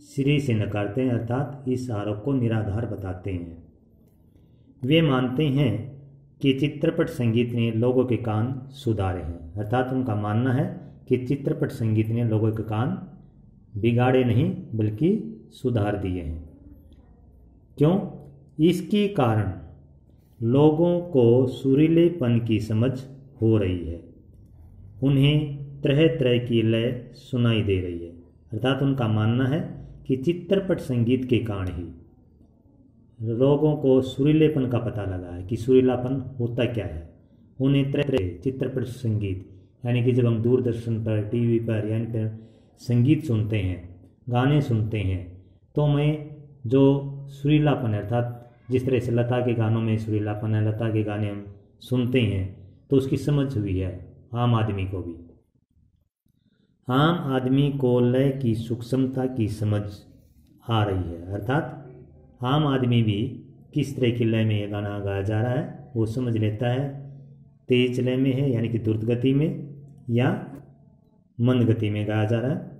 सिरे से नकारते हैं, अर्थात इस आरोप को निराधार बताते हैं। वे मानते हैं कि चित्रपट संगीत ने लोगों के कान सुधारे हैं, अर्थात उनका मानना है कि चित्रपट संगीत ने लोगों के कान बिगाड़े नहीं बल्कि सुधार दिए हैं। क्यों? इसके कारण लोगों को सुरीलेपन की समझ हो रही है, उन्हें तरह तरह की लय सुनाई दे रही है, अर्थात उनका मानना है कि चित्रपट संगीत के कारण ही लोगों को सुरीलेपन का पता लगा है कि सुरीलापन होता क्या है। उन्हें तरह तरह चित्रपट संगीत, यानी कि जब हम दूरदर्शन पर, टीवी पर यानी फिर संगीत सुनते हैं, गाने सुनते हैं, तो हमें जो सुरीलापन है, अर्थात जिस तरह से लता के गानों में सुरीलापन है, लता के गाने हम सुनते हैं तो उसकी समझ हुई है आम आदमी को भी। आम आदमी को लय की सूक्ष्मता की समझ आ रही है, अर्थात आम आदमी भी किस तरह की लय में ये गाना गाया जा रहा है वो समझ लेता है। तेज लय में है यानी कि द्रुत गति में या मंद गति में गाया जा रहा है।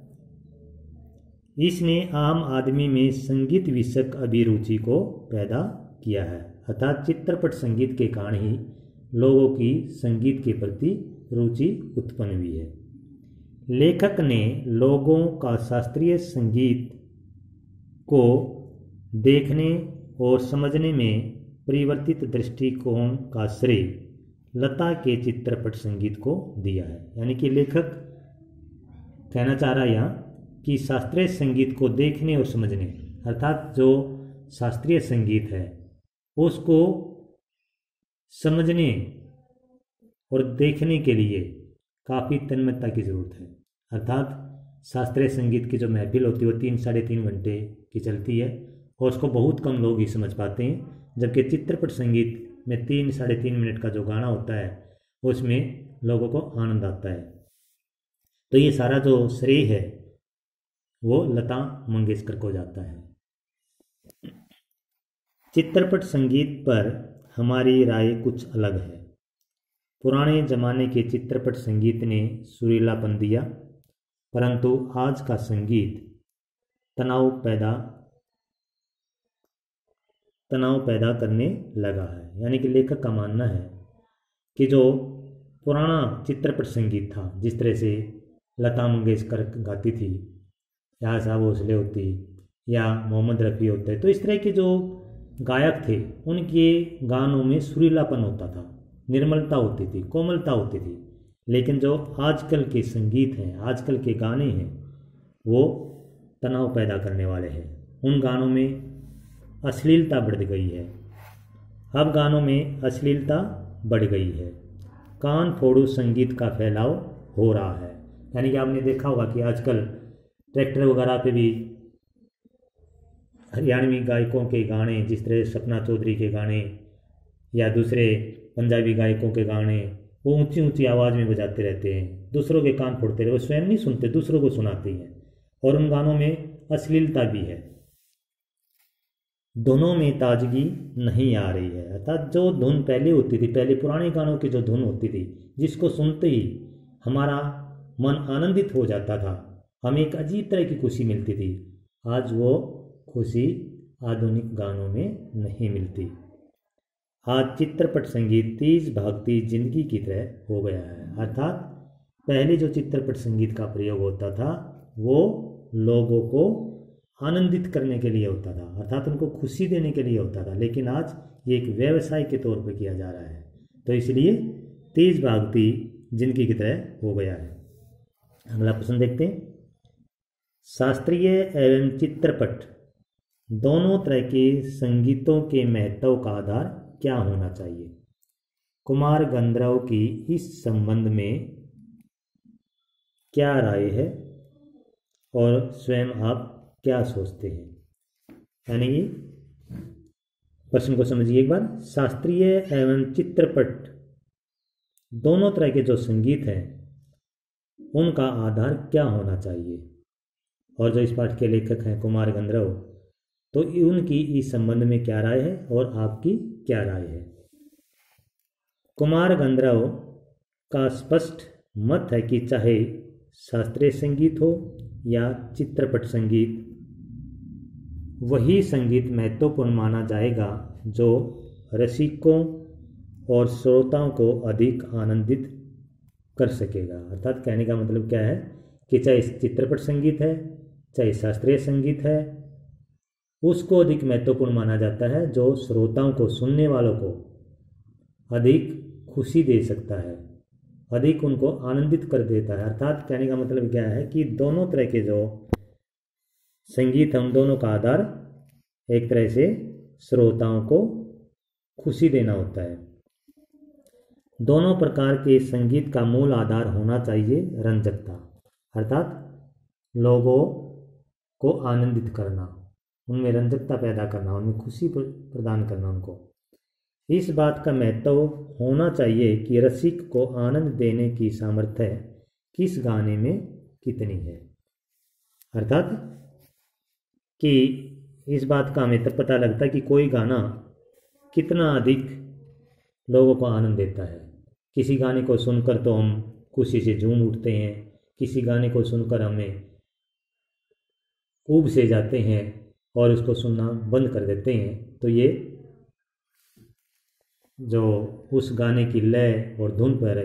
इसने आम आदमी में संगीत विषयक अभिरुचि को पैदा किया है, अर्थात चित्रपट संगीत के कारण ही लोगों की संगीत के प्रति रुचि उत्पन्न हुई है। लेखक ने लोगों का शास्त्रीय संगीत को देखने और समझने में परिवर्तित दृष्टिकोण का श्रेय लता के चित्रपट संगीत को दिया है। यानी कि लेखक कहना चाह रहा है यहाँ कि शास्त्रीय संगीत को देखने और समझने, अर्थात जो शास्त्रीय संगीत है उसको समझने और देखने के लिए काफ़ी तन्मयता की ज़रूरत है। अर्थात शास्त्रीय संगीत की जो महफिल होती है वो 3-3.5 घंटे की चलती है और उसको बहुत कम लोग ही समझ पाते हैं, जबकि चित्रपट संगीत में 3-3.5 मिनट का जो गाना होता है उसमें लोगों को आनंद आता है। तो ये सारा जो श्रेय है वो लता मंगेशकर को जाता है। चित्रपट संगीत पर हमारी राय कुछ अलग है। पुराने जमाने के चित्रपट संगीत ने सुरीलापन दिया, परंतु आज का संगीत तनाव पैदा करने लगा है। यानी कि लेखक का मानना है कि जो पुराना चित्रपट संगीत था, जिस तरह से लता मंगेशकर गाती थी या आशा भोसले होती या मोहम्मद रफ़ी होते, तो इस तरह के जो गायक थे उनके गानों में सुरीलापन होता था, निर्मलता होती थी, कोमलता होती थी। लेकिन जो आजकल के संगीत हैं, आजकल के गाने हैं, वो तनाव पैदा करने वाले हैं। उन गानों में अश्लीलता बढ़ गई है। अब गानों में अश्लीलता बढ़ गई है। कान फोड़ू संगीत का फैलाव हो रहा है। यानी कि आपने देखा होगा कि आजकल ट्रैक्टर वगैरह पे भी हरियाणवी गायकों के गाने, जिस तरह सपना चौधरी के गाने या दूसरे पंजाबी गायकों के गाने, वो ऊंची ऊंची आवाज़ में बजाते रहते हैं, दूसरों के कान फोड़ते रहे, वो स्वयं नहीं सुनते, दूसरों को सुनाते हैं। और उन गानों में अश्लीलता भी है। दोनों में ताजगी नहीं आ रही है। अर्थात जो धुन पहले होती थी, पहले पुराने गानों की जो धुन होती थी, जिसको सुनते ही हमारा मन आनंदित हो जाता था, हमें एक अजीब तरह की खुशी मिलती थी, आज वो खुशी आधुनिक गानों में नहीं मिलती। आज चित्रपट संगीत तेज भागती जिंदगी की तरह हो गया है। अर्थात पहले जो चित्रपट संगीत का प्रयोग होता था वो लोगों को आनंदित करने के लिए होता था, अर्थात उनको खुशी देने के लिए होता था, लेकिन आज ये एक व्यवसाय के तौर पर किया जा रहा है, तो इसलिए तेज भागती जिंदगी की तरह हो गया है। अगला प्रश्न देखते हैं। शास्त्रीय एवं चित्रपट दोनों तरह के संगीतों के महत्व का आधार क्या होना चाहिए? कुमार गंधर्व की इस संबंध में क्या राय है और स्वयं आप क्या सोचते हैं? यानी कि प्रश्न को समझिए एक बार। शास्त्रीय एवं चित्रपट दोनों तरह के जो संगीत हैं उनका आधार क्या होना चाहिए, और जो इस पाठ के लेखक हैं कुमार गंधर्व, तो उनकी इस संबंध में क्या राय है और आपकी क्या राय है? कुमार गंधर्व का स्पष्ट मत है कि चाहे शास्त्रीय संगीत हो या चित्रपट संगीत, वही संगीत महत्वपूर्ण माना जाएगा जो रसिकों और श्रोताओं को अधिक आनंदित कर सकेगा। अर्थात कहने का मतलब क्या है कि चाहे चित्रपट संगीत है, चाहे शास्त्रीय संगीत है, उसको अधिक महत्वपूर्ण माना जाता है जो श्रोताओं को, सुनने वालों को अधिक खुशी दे सकता है, अधिक उनको आनंदित कर देता है। अर्थात कहने का मतलब क्या है कि दोनों तरह के जो संगीत है उन दोनों का आधार एक तरह से श्रोताओं को खुशी देना होता है। दोनों प्रकार के संगीत का मूल आधार होना चाहिए रंजकता, अर्थात लोगों को आनंदित करना, उनमें रंजकता पैदा करना, उनमें खुशी प्रदान करना उनको। इस बात का महत्व होना चाहिए कि रसिक को आनंद देने की सामर्थ्य किस गाने में कितनी है। अर्थात कि इस बात का हमें तब पता लगता है कि कोई गाना कितना अधिक लोगों को आनंद देता है। किसी गाने को सुनकर तो हम खुशी से झूम उठते हैं, किसी गाने को सुनकर हमें ऊब से जाते हैं और उसको सुनना बंद कर देते हैं। तो ये जो उस गाने की लय और धुन पर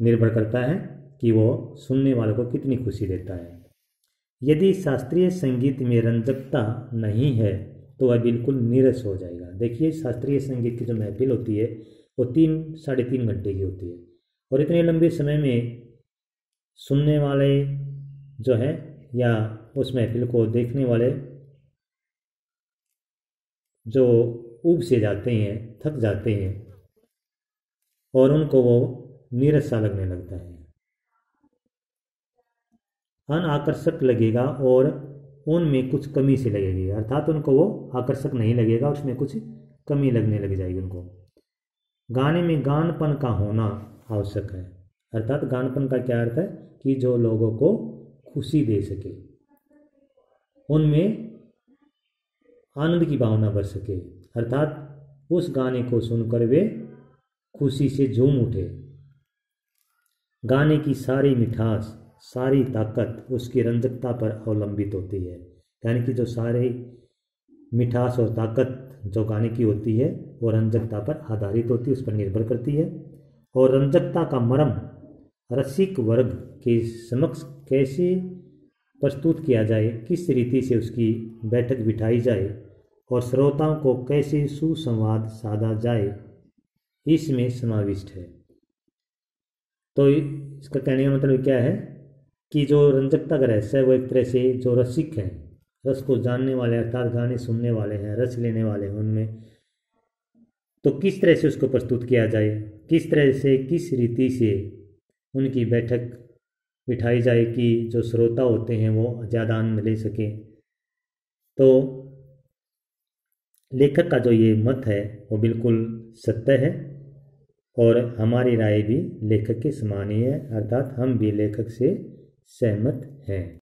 निर्भर करता है कि वो सुनने वालों को कितनी खुशी देता है। यदि शास्त्रीय संगीत में रंजकता नहीं है तो वह बिल्कुल नीरस हो जाएगा। देखिए, शास्त्रीय संगीत की जो महफिल होती है वो 3-3.5 घंटे की होती है और इतने लंबे समय में सुनने वाले जो है या उस महफिल को देखने वाले जो ऊब से जाते हैं, थक जाते हैं और उनको वो नीरस सा लगने लगता है, अनाकर्षक लगेगा और उनमें कुछ कमी सी लगेगी। अर्थात उनको वो आकर्षक नहीं लगेगा, उसमें कुछ कमी लगने लग जाएगी उनको। गाने में गानपन का होना आवश्यक है। अर्थात गानपन का क्या अर्थ है कि जो लोगों को खुशी दे सके, उनमें आनंद की भावना बढ़ सके, अर्थात उस गाने को सुनकर वे खुशी से झूम उठे। गाने की सारी मिठास, सारी ताकत उसकी रंजकता पर अवलंबित होती है। यानी कि जो सारी मिठास और ताकत जो गाने की होती है वो रंजकता पर आधारित होती है, उस पर निर्भर करती है। और रंजकता का मर्म रसिक वर्ग के समक्ष कैसे प्रस्तुत किया जाए, किस रीति से उसकी बैठक बिठाई जाए और श्रोताओं को कैसे सुसंवाद साधा जाए, इसमें समाविष्ट है। तो इसका कहने का मतलब क्या है कि जो रंजकता का रहस्य है वो एक तरह से जो रसिक हैं, रस को जानने वाले अर्थात गाने सुनने वाले हैं, रस लेने वाले हैं, उनमें तो किस तरह से उसको प्रस्तुत किया जाए, किस तरह से, किस रीति से उनकी बैठक बिठाई जाए कि जो श्रोता होते हैं वो ज़्यादा आनंद ले सकें। तो लेखक का जो ये मत है वो बिल्कुल सत्य है और हमारी राय भी लेखक के समान ही है, अर्थात हम भी लेखक से सहमत हैं।